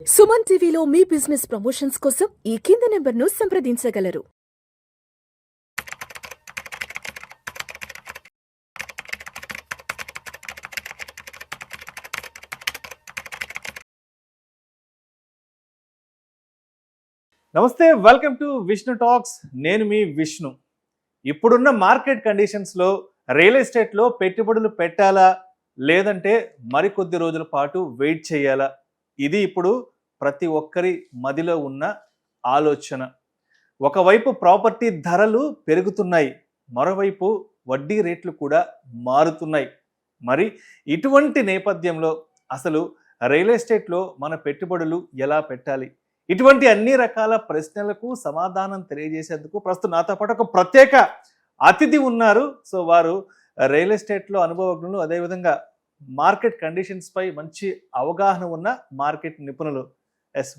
సుమన్ టీవీలో మీ business promotions కోసం ఈ కింది నెంబర్ను సంప్రదించగలరు. నమస్తే, వెల్కమ్ టు విష్ణు టాక్స్. నేను మీ విష్ణు. ఇప్పుడున్న మార్కెట్ కండిషన్స్లో రియల్ ఎస్టేట్లో పెట్టుబడులు పెట్టాలా లేదంటే మరికొద్ది రోజుల పాటు వెయిట్ చేయాలా? ఇది ఇప్పుడు ప్రతి ఒక్కరి మదిలో ఉన్న ఆలోచన. ఒకవైపు ప్రాపర్టీ ధరలు పెరుగుతున్నాయి, మరోవైపు వడ్డీ రేట్లు కూడా మారుతున్నాయి. మరి ఇటువంటి నేపథ్యంలో అసలు రియల్ ఎస్టేట్లో మన పెట్టుబడులు ఎలా పెట్టాలి? ఇటువంటి అన్ని రకాల ప్రశ్నలకు సమాధానం తెలియజేసేందుకు ప్రస్తుతం నాతో పాటు ఒక ప్రత్యేక అతిథి ఉన్నారు. సో వారు రియల్ ఎస్టేట్లో అనుభవజ్ఞులు, అదేవిధంగా మార్కెట్ కండిషన్స్ పై మంచి అవగాహన ఉన్న మార్కెట్ నిపుణులు.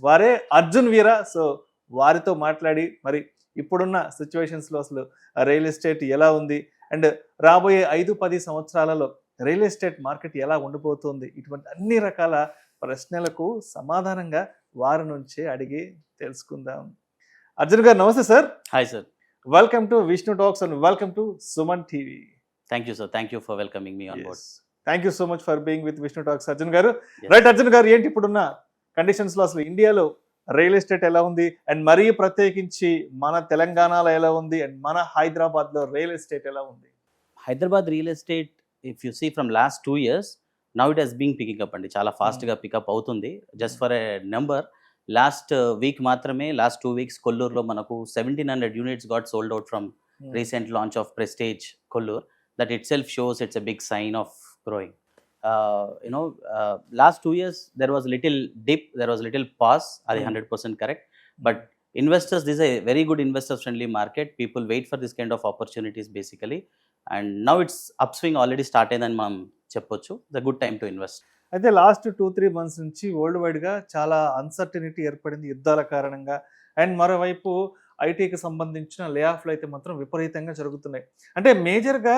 వారే అర్జున్ వీరా. సో వారితో మాట్లాడి మరి ఇప్పుడున్న సిచ్యువేషన్స్లో అసలు రియల్ ఎస్టేట్ ఎలా ఉంది అండ్ రాబోయే 5-10 సంవత్సరాలలో రియల్ ఎస్టేట్ మార్కెట్ ఎలా ఉండిపోతుంది, ఇటువంటి అన్ని రకాల ప్రశ్నలకు సమాధానంగా వారి నుంచే అడిగి తెలుసుకుందాం. అర్జున్ గారు నమస్తే sir. Hi sir. Welcome to Vishnu talks and welcome to Suman TV. Thank you sir. Thank you for welcoming me on board. Thank you so much for being with Vishnu talks Arjun గారు. రైట్ అర్జున్ గారు, ఏంటి ఇప్పుడున్న కండిషన్స్ లో అసలు ఇండియాలో రియల్ ఎస్టేట్ ఎలా ఉంది and మరీ ప్రత్యేకించి మన తెలంగాణలో ఎలా ఉంది అండ్ మన హైదరాబాద్ లో రియల్ ఎస్టేట్ ఎలా ఉంది? Hyderabad real estate if you see from last 2 years now it has being picking up అండి. చాలా ఫాస్ట్గా పికప్ అవుతుంది. Just for a number, last week మాత్రమే, లాస్ట్ 2 weeks కొల్లూరులో మనకు 1700 units got sold out from recent launch of Prestige Kolluru. That itself shows it's a big sign of growing. Last 2 years there was little dip, there was little pause. Adi 100% correct. But investors, this is a very good investor friendly market. People wait for this kind of opportunities basically, and now it's upswing already started and మనం చెప్పొచ్చు. It's a good time to invest. అయితే last 2-3 months నుంచి world wide గా చాలా uncertainty ఏర్పడింది యుద్ధాల కారణంగా. And మరోవైపు ఐటీకి సంబంధించిన లే ఆఫ్లు అయితే మాత్రం విపరీతంగా జరుగుతున్నాయి. అంటే మేజర్గా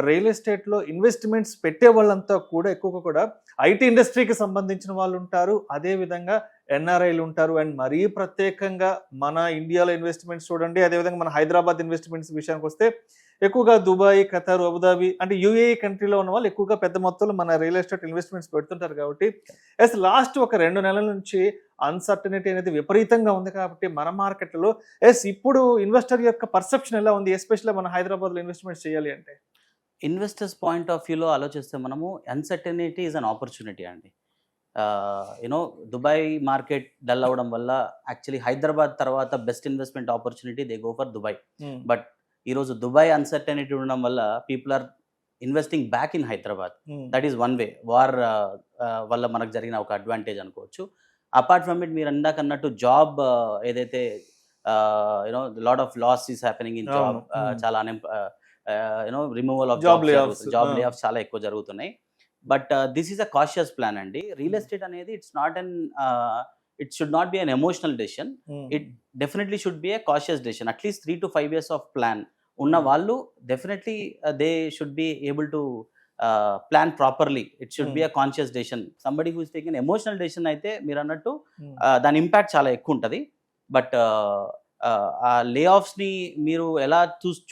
రియల్ ఎస్టేట్లో ఇన్వెస్ట్మెంట్స్ పెట్టే వాళ్ళంతా కూడా ఎక్కువగా కూడా ఐటీ ఇండస్ట్రీకి సంబంధించిన వాళ్ళు ఉంటారు, అదేవిధంగా ఎన్ఆర్ఐలు ఉంటారు. అండ్ మరీ ప్రత్యేకంగా మన ఇండియాలో ఇన్వెస్ట్మెంట్స్ చూడండి, అదేవిధంగా మన హైదరాబాద్ ఇన్వెస్ట్మెంట్స్ విషయానికి వస్తే ఎక్కువగా దుబాయ్, ఖతార్, అబుదాబి అంటే యూఏఈ కంట్రీలో ఉన్న వాళ్ళు ఎక్కువగా పెద్ద మొత్తంలో మన రియల్ ఎస్టేట్ ఇన్వెస్ట్మెంట్స్ పెడుతుంటారు. కాబట్టి లాస్ట్ ఒక 2 నెలల నుంచి అన్సర్టనిటీ అనేది విపరీతంగా ఉంది. కాబట్టి మన మార్కెట్లో ఇప్పుడు ఇన్వెస్టర్ యొక్క పర్సెప్షన్ ఎలా ఉంది, ఎస్పెషల్లీ మన హైదరాబాద్లో ఇన్వెస్ట్మెంట్స్ చేయాలి అంటే? ఇన్వెస్టర్స్ పాయింట్ ఆఫ్ వ్యూలో ఆలోచిస్తే మనము అన్సర్టనిటీ ఈజ్ అన్ ఆపర్చునిటీ అండి. దుబాయ్ మార్కెట్ డల్ అవ్వడం వల్ల యాక్చువల్లీ హైదరాబాద్ తర్వాత best investment opportunity they go for Dubai. But ఈరోజు దుబాయ్ అన్సర్టనిటీ ఉండడం వల్ల people are investing back in Hyderabad. That is one way. War వల్ల మనకు జరిగిన ఒక అడ్వాంటేజ్ అనుకోవచ్చు. అపార్ట్ ఫ్రమ్ ఇట్, మీరు ఇందాక అన్నట్టు జాబ్ ఏదైతే lot of loss is happening in job, చాలా removal of job lay off చాలా ఎక్కువ జరుగుతున్నాయి. But this is a cautious plan అండి. రియల్ ఎస్టేట్ అనేది it's not an it should not be an emotional decision. It definitely should be a cautious decision. At least 3 to 5 years of plan unna vallu definitely they should be able to plan properly. It should be a conscious decision. Somebody who is taking emotional decision aithe meer annattu dan impact chaala ekku untadi. But layoffs ni meeru ela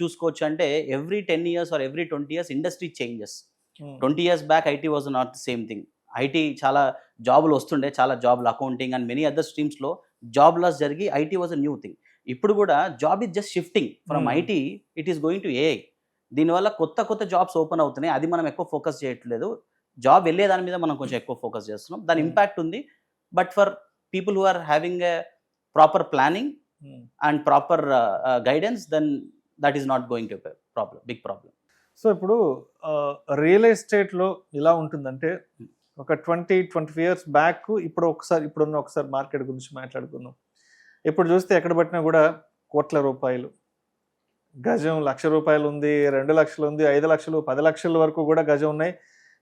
చూసుకోవచ్చు అంటే every 10 years or every 20 years industry changes. 20 years back IT was not the same thing. IT చాలా జాబులు వస్తుండే, చాలా జాబ్లు accounting and many other స్ట్రీమ్స్లో job loss జరిగి IT was a new thing. ఇప్పుడు కూడా job is just shifting from IT, it is going to AI. దీనివల్ల కొత్త జాబ్స్ ఓపెన్ అవుతున్నాయి. అది మనం ఎక్కువ ఫోకస్ చేయట్లేదు. జాబ్ వెళ్ళే దాని మీద మనం కొంచెం ఎక్కువ ఫోకస్ చేస్తున్నాం. దాని ఇంపాక్ట్ ఉంది. But for people who are having a proper planning and proper guidance, then that is not going to big problem. So ఇప్పుడు రియల్ ఎస్టేట్లో ఎలా ఉంటుందంటే ఒక 20-25 years బ్యాక్ ఇప్పుడున్న ఒకసారి మార్కెట్ గురించి మాట్లాడుకుందాం. ఇప్పుడు చూస్తే ఎక్కడ పట్టినా కూడా కోట్ల రూపాయలు గజం, ₹1,00,000 ఉంది, 2 లక్షలు ఉంది, 5 లక్షలు, 10 లక్షల వరకు కూడా గజం ఉన్నాయి.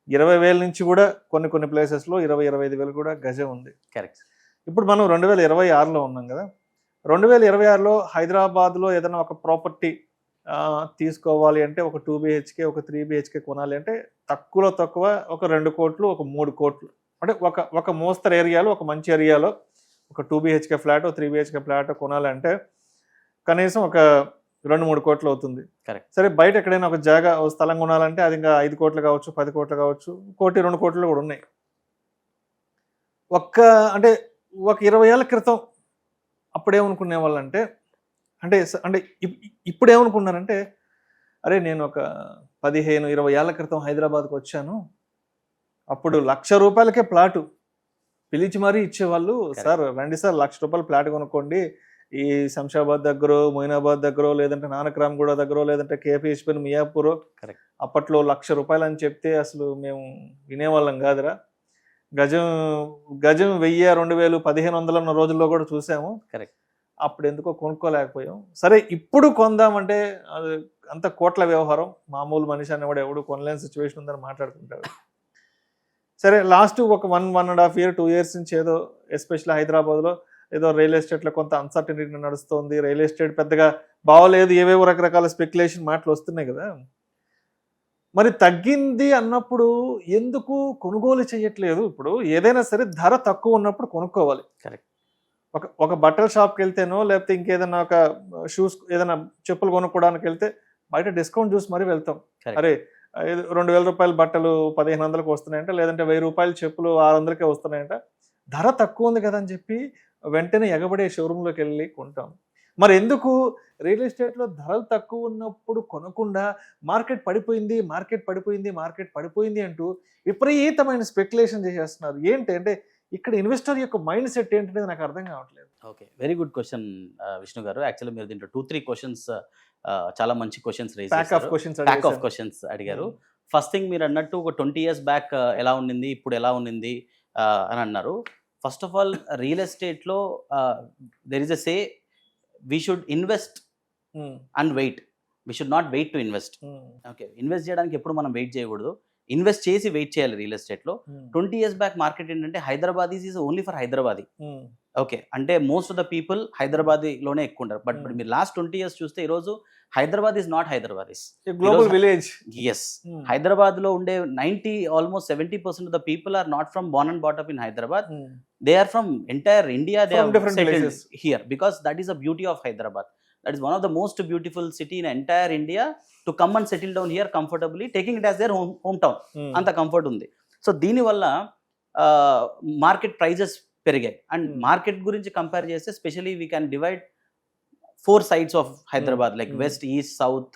20,000 నుంచి కూడా కొన్ని ప్లేసెస్లో 20-25,000 కూడా గజం ఉంది. కరెక్ట్. ఇప్పుడు మనం 2026లో ఉన్నాం కదా. 2026లో హైదరాబాద్లో ఏదైనా ఒక ప్రాపర్టీ తీసుకోవాలి అంటే ఒక 2 BHK, ఒక 3 BHK కొనాలి అంటే తక్కువ ఒక 2 కోట్లు, ఒక 3 కోట్లు. అంటే ఒక మోస్తరు ఏరియాలో, ఒక మంచి ఏరియాలో ఒక 2 BHK ఫ్లాట్ 3 BHK ఫ్లాట్ కొనాలంటే కనీసం ఒక 2-3 కోట్లు అవుతుంది. కరెక్ట్. సరే బయట ఎక్కడైనా ఒక జాగా ఒక స్థలం కొనాలంటే అది ఇంకా 5 కోట్లు కావచ్చు, 10 కోట్లు కావచ్చు, 1-2 కోట్లు కూడా ఉన్నాయి. అంటే ఒక 20 ఏళ్ల క్రితం అప్పుడేమనుకునే వాళ్ళంటే అంటే అంటే ఇప్పుడేమనుకున్నారంటే అరే నేను ఒక 15-20 ఏళ్ల క్రితం హైదరాబాద్కి వచ్చాను, అప్పుడు ₹1,00,000 ప్లాటు పిలిచి మరీ ఇచ్చేవాళ్ళు. సార్ రండి సార్ ₹1,00,000 ప్లాట్ కొనుక్కోండి, ఈ శంషాబాద్ దగ్గర, మొయినాబాద్ దగ్గర, లేదంటే నానక్రామ్గూడ దగ్గర, లేదంటే KPHP మియాపూర్, అప్పట్లో ₹1,00,000 అని చెప్తే అసలు మేము వినేవాళ్ళం కాదురా. గజం 1000, 2000, 1500 ఉన్న రోజుల్లో కూడా చూసాము. కరెక్ట్. అప్పుడు ఎందుకో కొనుక్కోలేకపోయాం. సరే ఇప్పుడు కొందామంటే అది అంత కోట్ల వ్యవహారం, మామూలు మనిషి అనేవాడు ఎవడు కొనలేని సిచ్యువేషన్ ఉందని మాట్లాడుకుంటాడు. సరే లాస్ట్ ఒక 1.5 year 2 years నుంచి ఏదో ఎస్పెషల్లీ హైదరాబాద్లో ఏదో రియల్ ఎస్టేట్లో కొంత అన్సర్టనిటీ నడుస్తుంది, రియల్ ఎస్టేట్ పెద్దగా బాగోలేదు, ఏవేవో రకరకాల స్పెక్యులేషన్ మాటలు వస్తున్నాయి కదా. మరి తగ్గింది అన్నప్పుడు ఎందుకు కొనుగోలు చేయట్లేదు? ఇప్పుడు ఏదైనా సరే ధర తక్కువ ఉన్నప్పుడు కొనుక్కోవాలి. కరెక్ట్. ఒక బట్టల షాప్కి వెళ్తేనో లేకపోతే ఇంకేదైనా ఒక షూస్ ఏదైనా చెప్పులు కొనుక్కోవడానికి వెళ్తే బయట డిస్కౌంట్ చూసి మరీ వెళ్తాం. అరే ₹2,000 బట్టలు 1,500కి వస్తున్నాయంట, లేదంటే ₹1,000 చెప్పులు 600కే వస్తున్నాయంట, ధర తక్కువ ఉంది కదా అని చెప్పి వెంటనే ఎగబడే షోరూంలోకి వెళ్ళి కొంటాం. మరి ఎందుకు రియల్ ఎస్టేట్లో ధరలు తక్కువ ఉన్నప్పుడు కొనకుండా మార్కెట్ పడిపోయింది అంటూ విపరీతమైన స్పెక్యులేషన్ చేసేస్తున్నారు? ఏంటి అంటే ఇక్కడ ఇన్వెస్టర్ యొక్క మైండ్ సెట్ ఏంటనేది నాకు అర్థం కావట్లేదు. Okay, very good question Vishnu గారు. యాక్చువల్లీ మీరు దీంట్లో 2-3 క్వశ్చన్స్ చాలా మంచి క్వశ్చన్స్ రేజ్ చేశారు, ప్యాక్ ఆఫ్ క్వశ్చన్స్ అడిగారు. ఫస్ట్ థింగ్ మీరు అన్నట్టు ఒక 20 years బ్యాక్ ఎలా ఉండింది, ఇప్పుడు ఎలా ఉండింది అని అన్నారు. ఫస్ట్ ఆఫ్ ఆల్ రియల్ ఎస్టేట్లో there is a say we should invest and wait, we should not wait to invest. Okay, invest చేయడానికి ఎప్పుడు మనం వెయిట్ చేయకూడదు, ఇన్వెస్ట్ చేసి వెయిట్ చేయాలి రియల్ ఎస్టేట్లో. 20 years బ్యాక్ మార్కెట్ ఏంటంటే Hyderabad is only for Hyderabadi. Okay, అంటే మోస్ట్ ఆఫ్ ద పీపుల్ హైదరాబాద్లోనే ఎక్కువ ఉంటారు. బట్ మీరు లాస్ట్ 20 years చూస్తే ఈరోజు Hyderabad is not Hyderabad, is global village. Yes, హైదరాబాద్లో ఉండే almost 70% of the people are not from born and brought up in Hyderabad. They are from entire India. They are settled places here because that is the beauty of Hyderabad. That is one of the most beautiful city in entire India to come and settle down here comfortably, taking it as their hometown. Anta comfort undi. So దీని వల్ల market prices పెరిగాయి. And market గురించి compare చేస్తే especially we can divide 4 sides of Hyderabad, like west, east, south,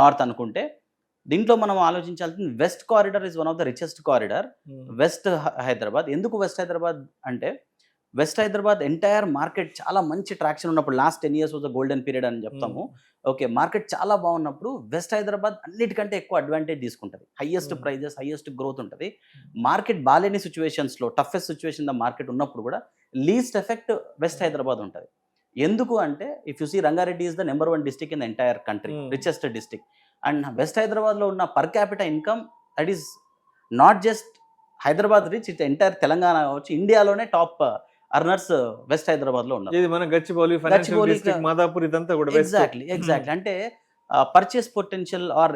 north అనుకుంటే దీంట్లో మనం ఆలోచించాల్సింది west corridor is one of the richest corridor. West Hyderabad ఎందుకు వెస్ట్ హైదరాబాద్ అంటే వెస్ట్ హైదరాబాద్ ఎంటైర్ మార్కెట్ చాలా మంచి ట్రాక్షన్ ఉన్నప్పుడు, last 10 years was the golden period అని చెప్తాము. ఓకే, మార్కెట్ చాలా బాగున్నప్పుడు వెస్ట్ హైదరాబాద్ అన్నిటికంటే ఎక్కువ అడ్వాంటేజ్ తీసుకుంటుంది, హైయెస్ట్ ప్రైజెస్, హైయెస్ట్ గ్రోత్ ఉంటుంది. మార్కెట్ బాలేని సిచ్యువేషన్స్లో, టఫెస్ట్ సిచ్యువేషన్ ద మార్కెట్ ఉన్నప్పుడు కూడా లీస్ట్ ఎఫెక్ట్ వెస్ట్ హైదరాబాద్ ఉంటుంది. ఎందుకు అంటే if you see Rangareddy is the number 1 district in the entire country, richest district. And west హైదరాబాద్లో ఉన్న per capital income that is not just Hyderabad rich, it entire Telangana కావచ్చు, ఇండియాలోనే top earners west హైదరాబాద్లో ఉన్నారు. Exactly అంటే పర్చేస్ పొటెన్షియల్ ఆర్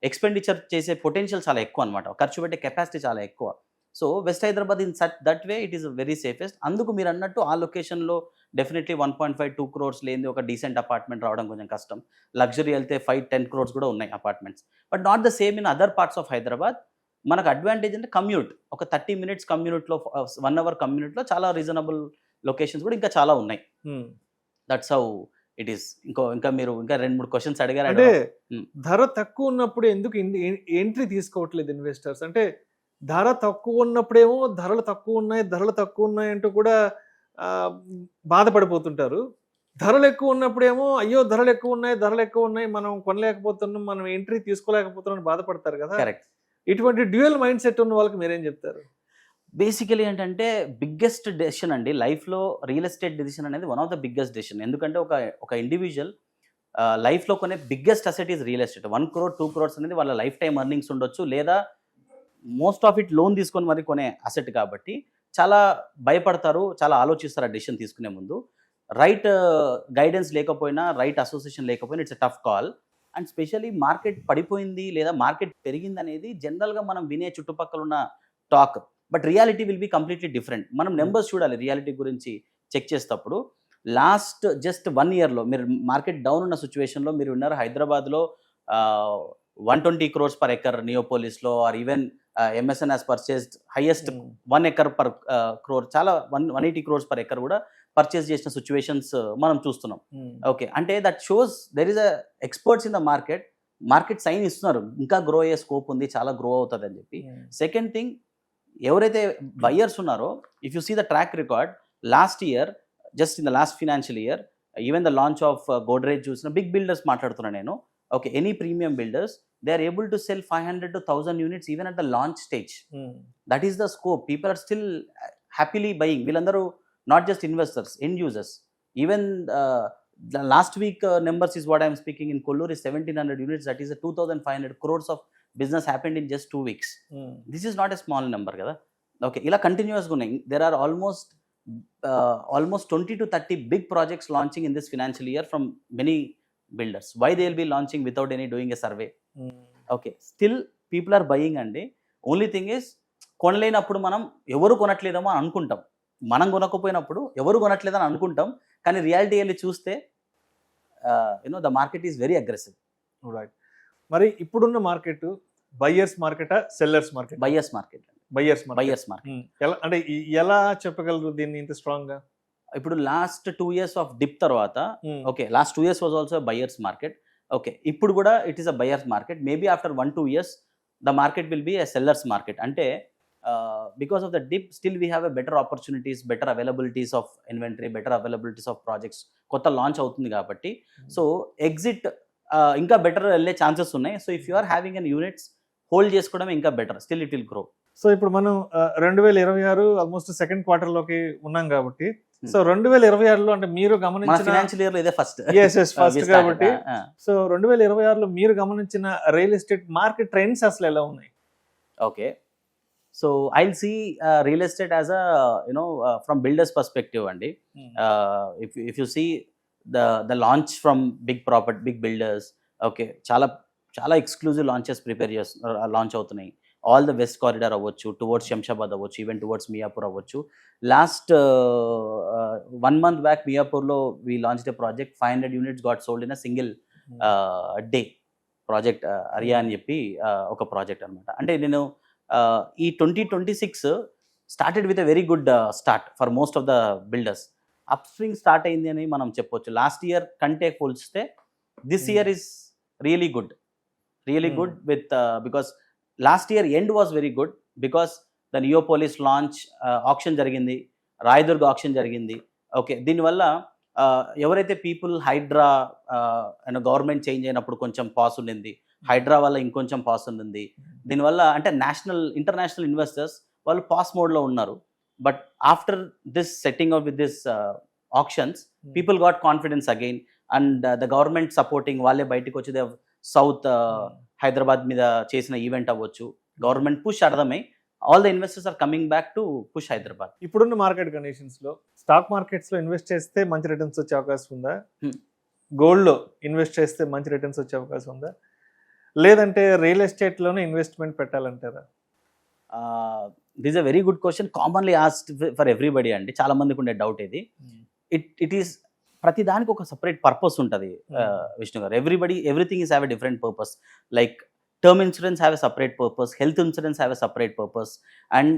ఎక్స్పెండిచర్ చేసే potential చాలా ఎక్కువ అనమాట, ఖర్చు పెట్టే కెపాసిటీ చాలా ఎక్కువ. So west Hyderabad in that way it is very safest. అందుకు మీరు అన్నట్టు ఆ లొకేషన్లో డెఫినెట్లీ 1.5-2 crores లేని ఒక డీసెంట్ అపార్ట్మెంట్ రావడం కొంచెం కష్టం. లగ్జరీ వెళ్తే 5-10 crores కూడా ఉన్నాయి apartments. But not the same in other parts of Hyderabad. మనకు అడ్వాంటేజ్ అంటే కమ్యూట్, ఒక 30 minutes కమ్యూట్లో, 1 hour కమ్యూట్లో చాలా రీజనబుల్ లొకేషన్స్ కూడా ఇంకా చాలా ఉన్నాయి. That's how it is. ఇంకా మీరు ఇంకా 2-3 questions అడిగారు. అంటే ధర తక్కువ ఉన్నప్పుడు ఎందుకు ఎంట్రీ తీసుకోవట్లేదు ఇన్వెస్టర్స్? అంటే ధర తక్కువ ఉన్నప్పుడేమో ధరలు తక్కువ ఉన్నాయి అంటూ కూడా బాధపడిపోతుంటారు. ధరలు ఎక్కువ ఉన్నప్పుడేమో అయ్యో ధరలు ఎక్కువ ఉన్నాయి, మనం కొనలేకపోతున్నాం, మనం ఎంట్రీ తీసుకోలేకపోతున్నాం అని బాధపడతారు కదా. కరెక్ట్. ఇటువంటి డ్యూయల్ మైండ్ సెట్ ఉన్న వాళ్ళకి మీరేం చెప్తారు? బేసికలీ ఏంటంటే బిగ్గెస్ట్ డెసిషన్ అండి లైఫ్లో, రియల్ ఎస్టేట్ డెసిషన్ అనేది one of the biggest decision. ఎందుకంటే ఒక ఇండివిజువల్ లైఫ్లో కొనే biggest asset is real estate. 1 crore 2 crores అనేది వాళ్ళ లైఫ్ టైం ఎర్నింగ్స్ ఉండొచ్చు, లేదా మోస్ట్ ఆఫ్ ఇట్ లోన్ తీసుకొని మరి కొనే అసెట్ కాబట్టి చాలా భయపడతారు, చాలా ఆలోచిస్తారు ఆ డెసిషన్ తీసుకునే ముందు. రైట్ గైడెన్స్ లేకపోయినా, రైట్ అసోసియేషన్ లేకపోయినా it's a tough call. And specially market పడిపోయింది లేదా మార్కెట్ పెరిగింది అనేది జనరల్గా మనం వినే చుట్టుపక్కల ఉన్న talk. But reality will be completely different. మనం నెంబర్స్ చూడాలి రియాలిటీ గురించి చెక్ చేసేటప్పుడు. లాస్ట్ జస్ట్ 1 ఇయర్లో మీరు మార్కెట్ డౌన్ ఉన్న సిచ్యువేషన్లో మీరు ఉన్నారు హైదరాబాద్లో 120 crores per acre నియోపోలిస్లో, or even MSN has purchased highest 1 acre per crore, చాలా 180 crores per acre కూడా పర్చేస్ చేసిన సిచ్యువేషన్స్ మనం చూస్తున్నాం. ఓకే, అంటే that shows there is a experts in the market sign ఇస్తున్నారు ఇంకా గ్రో అయ్యే స్కోప్ ఉంది, చాలా గ్రో అవుతుంది అని చెప్పి. సెకండ్ థింగ్, ఎవరైతే బయ్యర్స్ ఉన్నారో, if you see the track record last year, just in the last financial year, even the launch of Godrej చూసిన బిగ్ బిల్డర్స్ మాట్లాడుతున్నాను నేను. Okay, any premium builders, they are able to sell 500 to 1000 units even at the launch stage. That is the scope. People are still happily buying. Villandaru not just investors, end users. Even the last week numbers is what I am speaking in Kollur is 1700 units. That is a 2500 crores of business happened in just 2 weeks. This is not a small number kada. Okay, ila continuous gunai. There are almost 20 to 30 big projects launching in this financial year from many builders. Why they will be launching without any doing a survey? Okay, still people are buying అండి. Only thing is, కొనలేనప్పుడు మనం ఎవరు కొనట్లేదేమో అని అనుకుంటాం, మనం కొనకపోయినప్పుడు ఎవరు కొనట్లేదని అనుకుంటాం, కానీ రియాలిటీ వెళ్ళి చూస్తే the market is very aggressive. Right. మరి ఇప్పుడున్న మార్కెట్ బయ్యర్స్ మార్కెటా sellers market? Buyers market. Buyers market. అంటే ఎలా చెప్పగలరు దీన్ని ఇంత స్ట్రాంగ్ గా? ఇప్పుడు లాస్ట్ 2 years ఆఫ్ డిప్ తర్వాత, okay, last 2 years was also buyers market. Okay, ఇప్పుడు కూడా it is a buyers market. Maybe after 1-2 years the market will be a sellers market. అంటే because of the dip still we have a better opportunities, better availabilities of inventory, better availabilities of projects, కొత్త launch అవుతుంది కాబట్టి. So exit ఇంకా better వెళ్ళే chances ఉన్నాయి. So if you are having an units, hold చేసుకోవడం ఇంకా better, still it will grow. So ఇప్పుడు మనం 2026 ఆల్మోస్ట్ సెకండ్ క్వార్టర్ లోకి ఉన్నాం కాబట్టి, సో 2026లో అంటే మీరు గమనించిన ఫైనాన్షియల్ ఇయర్ లో ఇదే ఫస్ట్ కాబట్టి, సో 2026లో మీరు గమనించిన రియల్ ఎస్టేట్ మార్కెట్ ట్రెండ్స్ అసలు ఎలా ఉన్నాయి? Okay, so I will see real estate as a from builders perspective అండి. If you see the launch from big builders, okay, చాలా ఎక్స్క్లూజివ్ లాంచెస్ లాంచ్ అవుతున్నాయి. ఆల్ ద వెస్ట్ కారిడార్ అవ్వచ్చు, towards Shamshabad అవ్వచ్చు, even towards Miyapur అవ్వచ్చు. Last 1 month back మియాపూర్లో we launch a project, 500 units got sold in a single day project, Aria అని చెప్పి ఒక ప్రాజెక్ట్ అనమాట. అంటే నేను ఈ 2026 started with a very good start for most of the builders. Up swing start అయింది అని మనం చెప్పొచ్చు. లాస్ట్ ఇయర్ కంటే పోల్చితే this year is really good with because last year end was very good because the Neopolis launch option జరిగింది, Rayadurg option జరిగింది. Okay, దీనివల్ల ఎవరైతే పీపుల్ హైడ్రా గవర్నమెంట్ చేంజ్ అయినప్పుడు కొంచెం పాస్ ఉండింది, హైడ్రా వల్ల ఇంకొంచెం పాస్ ఉంది. దీనివల్ల అంటే ఇంటర్నేషనల్ ఇన్వెస్టర్స్ వాళ్ళు పాస్ మోడ్లో ఉన్నారు. But after this setting out with this options, people got confidence again, and the government supporting, వాళ్ళే బయటకు వచ్చి సౌత్ హైదరాబాద్ మీద చేసిన ఈవెంట్ అవ్వచ్చు, గవర్నమెంట్ పుష్ అర్థమై all the investors are coming back to push Hyderabad. ఇప్పుడున్న మార్కెట్ కండిషన్స్ లో స్టాక్ మార్కెట్స్ లో ఇన్వెస్ట్ చేస్తే మంచి రిటర్న్స్ వచ్చే అవకాశం ఉందా? గోల్డ్ లో ఇన్వెస్ట్ చేస్తే మంచి రిటర్న్స్ వచ్చే అవకాశం ఉందా? లేదంటే రియల్ ఎస్టేట్ లోనే ఇన్వెస్ట్మెంట్ పెట్టాలంటారా? This a very good question, commonly asked for everybody అండి. చాలా మందికి ఉండే డౌట్ ఇది. ఇట్ ఈస్ ప్రతి దానికి ఒక సపరేట్ పర్పస్ ఉంటుంది Vishnu garu. Everything is have a different purpose. Like term insurance have a separate purpose, health insurance have a separate purpose, and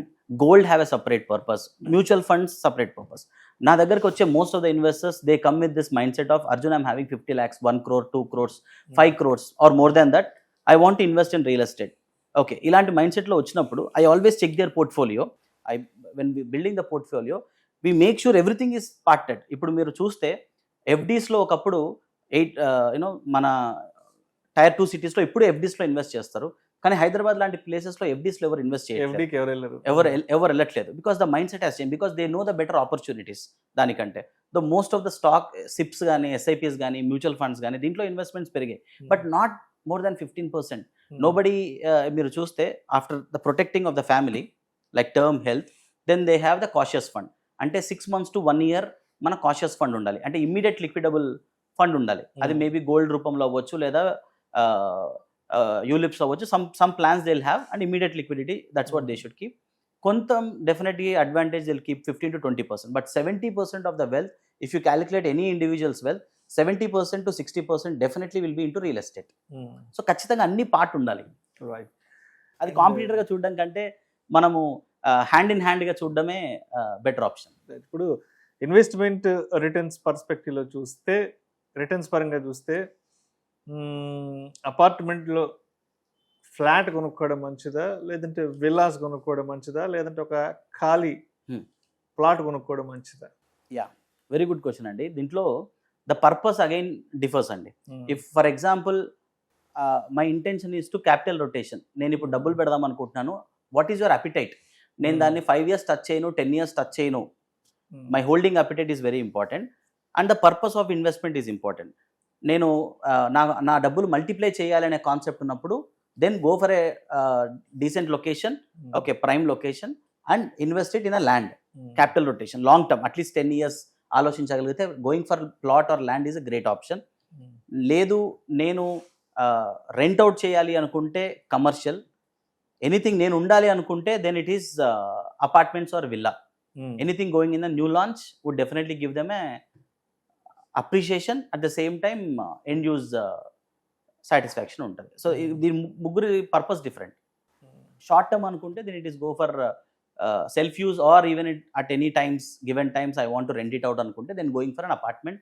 gold have a separate purpose, mutual funds separate purpose. నా దగ్గరకు వచ్చే most of the investors they come with this mindset of, Arjun I'm having 50 lakhs, 1 crore, 2 crores, 5 crores or more than that, I want to invest in real estate. Okay, ఇలాంటి mind సెట్లో వచ్చినప్పుడు I always check their portfolio. When building the portfolio we make sure everything is parted. ఇప్పుడు మీరు చూస్తే ఎఫ్డీస్లో ఒకప్పుడు మన Tier 2 సిటీస్లో ఇప్పుడు ఎఫ్డీస్లో ఇన్వెస్ట్ చేస్తారు, కానీ హైదరాబాద్ లాంటి ప్లేసెస్లో ఎఫ్డీస్లో ఎవరు ఇన్వెస్ట్ చేయరు, ఎవరు వెళ్ళట్లేదు. Because the mind set has change, because they know the better opportunities. దానికంటే the most of the stock SIPs కానీ, ఎస్ఐపిఎస్ కానీ, మ్యూచువల్ ఫండ్స్ కానీ, దీంట్లో ఇన్వెస్ట్మెంట్స్ పెరిగాయి, but not more than 15%. Nobody, మీరు చూస్తే after the protecting of the family like term health, then they have the cautious fund. అంటే 6 months to 1 year మన cautious fund ఉండాలి, అంటే ఇమ్మీడియట్ లిక్విడబుల్ ఫండ్ ఉండాలి. అది మేబీ గోల్డ్ రూపంలో అవ్వచ్చు, లేదా యూలిప్స్ అవ్వచ్చు. Some plans they will have and immediate liquidity, that's what they should keep. కొంత definitely advantage will keep 15 to 20%, but 70% of the wealth, if you calculate any individuals wealth, 70% to 60% definitely will be into real estate. So ఖచ్చితంగా అన్ని part ఉండాలి. Right. అది కాంపిటీటర్గా చూడడం కంటే మనము hand in హ్యాండ్గా చూడడమే better option. ఇప్పుడు ఇన్వెస్ట్మెంట్ రిటర్న్స్ పర్స్పెక్టివ్లో చూస్తే, రిటర్న్స్ పరంగా చూస్తే అపార్ట్మెంట్లో ఫ్లాట్ కొనుక్కోవడం మంచిదా, లేదంటే విల్లాస్ కొనుక్కోవడం మంచిదా, లేదంటే ఒక ఖాళీ ప్లాట్ కొనుక్కోవడం మంచిదా? యా, వెరీ గుడ్ క్వశ్చన్ అండి. దీంట్లో ద పర్పస్ అగైన్ డిఫర్స్ అండి. If for example my intention is to capital rotation, నేను ఇప్పుడు డబ్బులు పెడదాం అనుకుంటున్నాను, వాట్ ఈస్ యువర్ అపిటైట్? నేను దాన్ని 5 years టచ్ చేయను, 10 years టచ్ చేయను. My holding appetite is very important and the purpose of investment is important. నేను నా డబ్బులు మల్టిప్లై చేయాలనే కాన్సెప్ట్ ఉన్నప్పుడు then go for a decent location, okay, prime location, and invest it in a land. Capital rotation long term, at least 10 years ఆలోచించగలిగితే going for plot or land is a great option. లేదు నేను rent out చేయాలి అనుకుంటే commercial, anything నేను ఉండాలి అనుకుంటే then it is apartments or villa. Anything going in the new launch would definitely give them a appreciation, at the same time end use satisfaction ఉంటుంది. So దీని ముగ్గురు పర్పస్ డిఫరెంట్. షార్ట్ టర్మ్ అనుకుంటే then it is go for self use or even at any times given times I want to rent it out అనుకుంటే then going for an apartment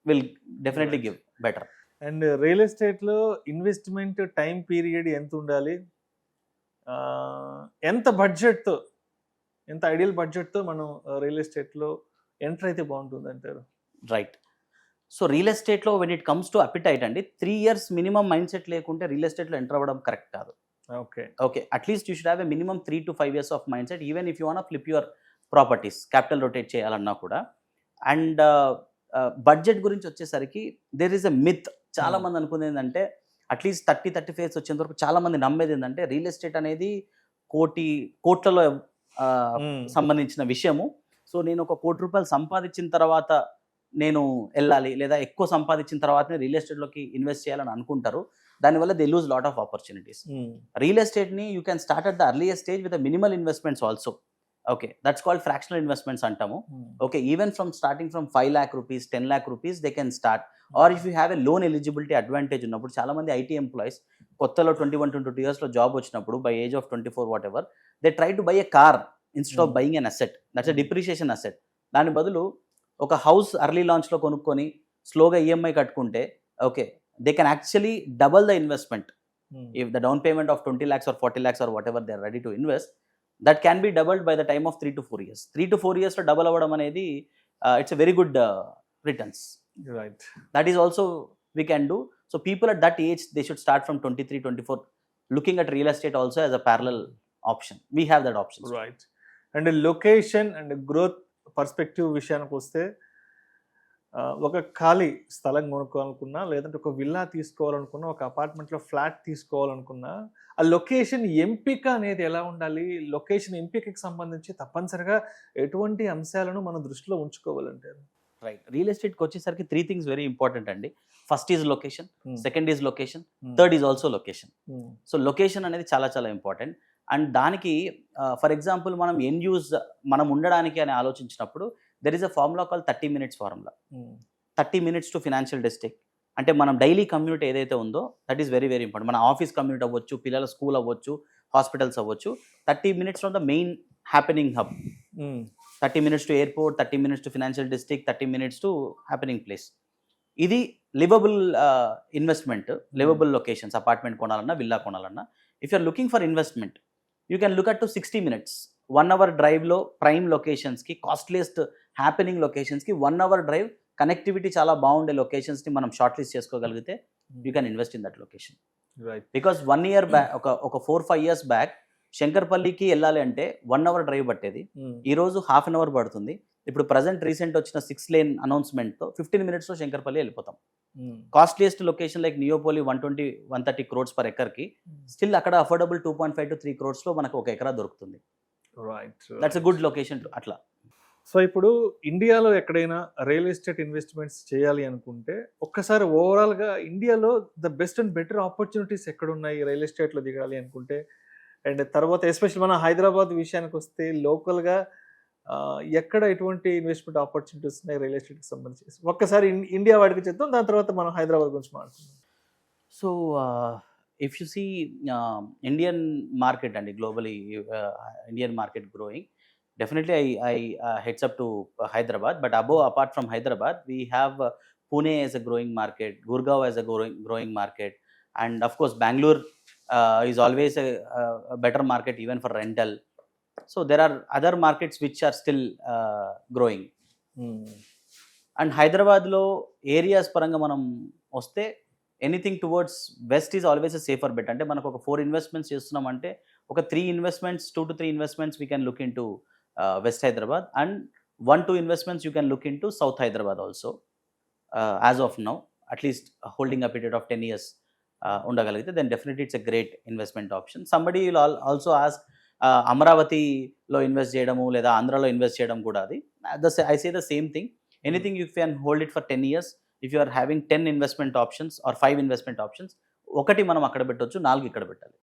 will definitely give better. And real ఎస్టేట్లో investment time period ఎంత ఉండాలి, ఎంత బడ్జెట్తో, ఎంత ideal బడ్జెట్తో మనం real ఎస్టేట్లో ఎంటర్ అయితే బాగుంటుంది అంటారు? రైట్. సో రియల్ ఎస్టేట్లో when it comes to appetite అండి, 3 years మినిమం మైండ్ సెట్ లేకుంటే రియల్ ఎస్టేట్లో ఎంటర్ అవ్వడం కరెక్ట్ కాదు. Okay, at least you should have a minimum 3 to 5 years of mind set, even if you want flip your properties, capital rotate చేయాలన్నా కూడా. And budget గురించి వచ్చేసరికి there is a myth. చాలా మంది అనుకునేది ఏంటంటే అట్లీస్ట్ 30-35 వచ్చేంత వరకు చాలా మంది నమ్మేది ఏంటంటే రియల్ ఎస్టేట్ అనేది కోట్లలో సంబంధించిన విషయము. సో నేను ఒక ₹1 సంపాదించిన తర్వాత నేను వెళ్ళాలి, లేదా ఎక్కువ సంపాదించిన తర్వాతనే రియల్ ఎస్టేట్లోకి ఇన్వెస్ట్ చేయాలని అనుకుంటారు. దానివల్ల they lose lot of opportunities. Real ఎస్టేట్ని you can start at the earlier stage with minimal investments also. Okay, that's called fractional investments అంటాము. Okay, even from starting from 5 lakh rupees, 10 lakh rupees they can start. Or if you have a loan eligibility advantage ఉన్నప్పుడు, చాలా మంది IT employees కొత్తలో 21-22 yearsలో job వచ్చినప్పుడు by age of 24 whatever they try to by a car instead of buying an asset. That's a depreciation asset. దాని బదులు ఒక house early లాంచ్లో కొనుక్కొని స్లోగా ఈఎంఐ కట్టుకుంటే, okay, they can actually double the investment. If the down payment of 20 lakhs or 40 lakhs or whatever they are ready to invest, that can be doubled by the time of 3 to 4 years. 3 to 4 years లో double అవ్వడం అనేది it's a very good returns. Right. That is also we can do. So people at that age, they should start from 23-24 looking at real estate also as a parallel option. We have that option. Right. And location and growth perspective విషయానికి వస్తే, ఒక ఖాళీ స్థలం కొనుక్కోవాలనుకున్నా, లేదంటే ఒక villa తీసుకోవాలనుకున్నా, ఒక అపార్ట్మెంట్లో flat తీసుకోవాలనుకున్నా, ఆ లొకేషన్ ఎంపిక అనేది ఎలా ఉండాలి? లొకేషన్ ఎంపికకి సంబంధించి తప్పనిసరిగా ఎటువంటి అంశాలను మనం దృష్టిలో ఉంచుకోవాలంటారు? రైట్. రియల్ ఎస్టేట్కి వచ్చేసరికి 3 things వెరీ ఇంపార్టెంట్ అండి. First is location, second is location, third is also location. So location అనేది చాలా చాలా ఇంపార్టెంట్. అండ్ దానికి ఫర్ ఎగ్జాంపుల్ మనం ఎండ్ యూజ్ మనం ఉండడానికి అని ఆలోచించినప్పుడు there is a formula call 30 minutes formula. 30 minutes to financial district. అంటే మనం డైలీ కమ్యూనిటీ ఏదైతే ఉందో that is very very important. మన ఆఫీస్ కమ్యూనిటీ అవ్వచ్చు, పిల్లల స్కూల్ అవ్వచ్చు, హాస్పిటల్స్ అవ్వచ్చు. 30 minutes from the main happening hub. 30 minutes to airport, 30 minutes to financial district, 30 minutes to happening place. ఇది livable investment, livable locations. Apartment కొనాలన్నా, villa కొనాలన్నా, if you're looking for investment you can look at to 60 minutes. 1 hour డ్రైవ్లో prime లొకేషన్స్కి, costliest happening లొకేషన్స్కి 1 hour drive, connectivity చాలా బాగుండే లొకేషన్స్ని మనం షార్ట్ లిస్ట్ చేసుకోగలిగితే you can invest in that location. Right. Because 1 year back, ఒక 4-5 years బ్యాక్ శంకర్పల్లికి వెళ్ళాలి అంటే 1 hour డ్రైవ్ పట్టేది. ఈరోజు ½ an hour పడుతుంది. ఇప్పుడు ప్రజెంట్ రీసెంట్ వచ్చిన 6 lane అనౌన్స్మెంట్తో 15 minutesలో శంకర్పల్లి వెళ్ళిపోతాం. Costliest location like Neopolis 120-130 crores per acreకి స్టిల్ అక్కడ అఫోర్డబుల్ 2.5 to 3 crores లో మనకు 1 acre దొరుకుతుంది. Right. That's a good location అట్లా. సో ఇప్పుడు ఇండియాలో ఎక్కడైనా రియల్ ఎస్టేట్ ఇన్వెస్ట్మెంట్స్ చేయాలి అనుకుంటే, ఒక్కసారి ఓవరాల్గా ఇండియాలో the best and better opportunities ఎక్కడున్నాయి రియల్ ఎస్టేట్లో దిగాలి అనుకుంటే, అండ్ తర్వాత ఎస్పెషల్ మన హైదరాబాద్ విషయానికి వస్తే లోకల్గా ఎక్కడ ఎటువంటి ఇన్వెస్ట్మెంట్ ఆపర్చునిటీస్ ఉన్నాయి రియల్ ఎస్టేట్కి సంబంధించి ఒక్కసారి ఇండియా వాడికి చేద్దాం, దాని తర్వాత మనం హైదరాబాద్ గురించి మాట్లాడుకుందాం. So if you see Indian market and globally Indian market growing, definitely I heads up to Hyderabad, but apart from Hyderabad we have Pune as a growing market, Gurgaon as a growing market, and of course Bangalore is always a better market even for rental. So there are other markets which are still growing. And హైదరాబాద్లో areas పరంగా మనం వస్తే anything towards west is always a safer bet. అంటే మనకు ఒక 4 investments చేస్తున్నామంటే ఒక 2 to 3 investments we can look into west Hyderabad, and 1-2 investments you can look into south Hyderabad also as of now, at least holding a period of 10 years ఉండగలిగితే then definitely it's a great investment option. Somebody will also ask అమరావతిలో invest చేయడము లేదా ఆంధ్రాలో invest చేయడం కూడా అది I say the same thing. Anything you can hold it for 10 years. If you are having 10 investment options or 5 investment options, ఒకటి మనం అక్కడ పెట్టవచ్చు, 4 ఇక్కడ పెట్టాలి.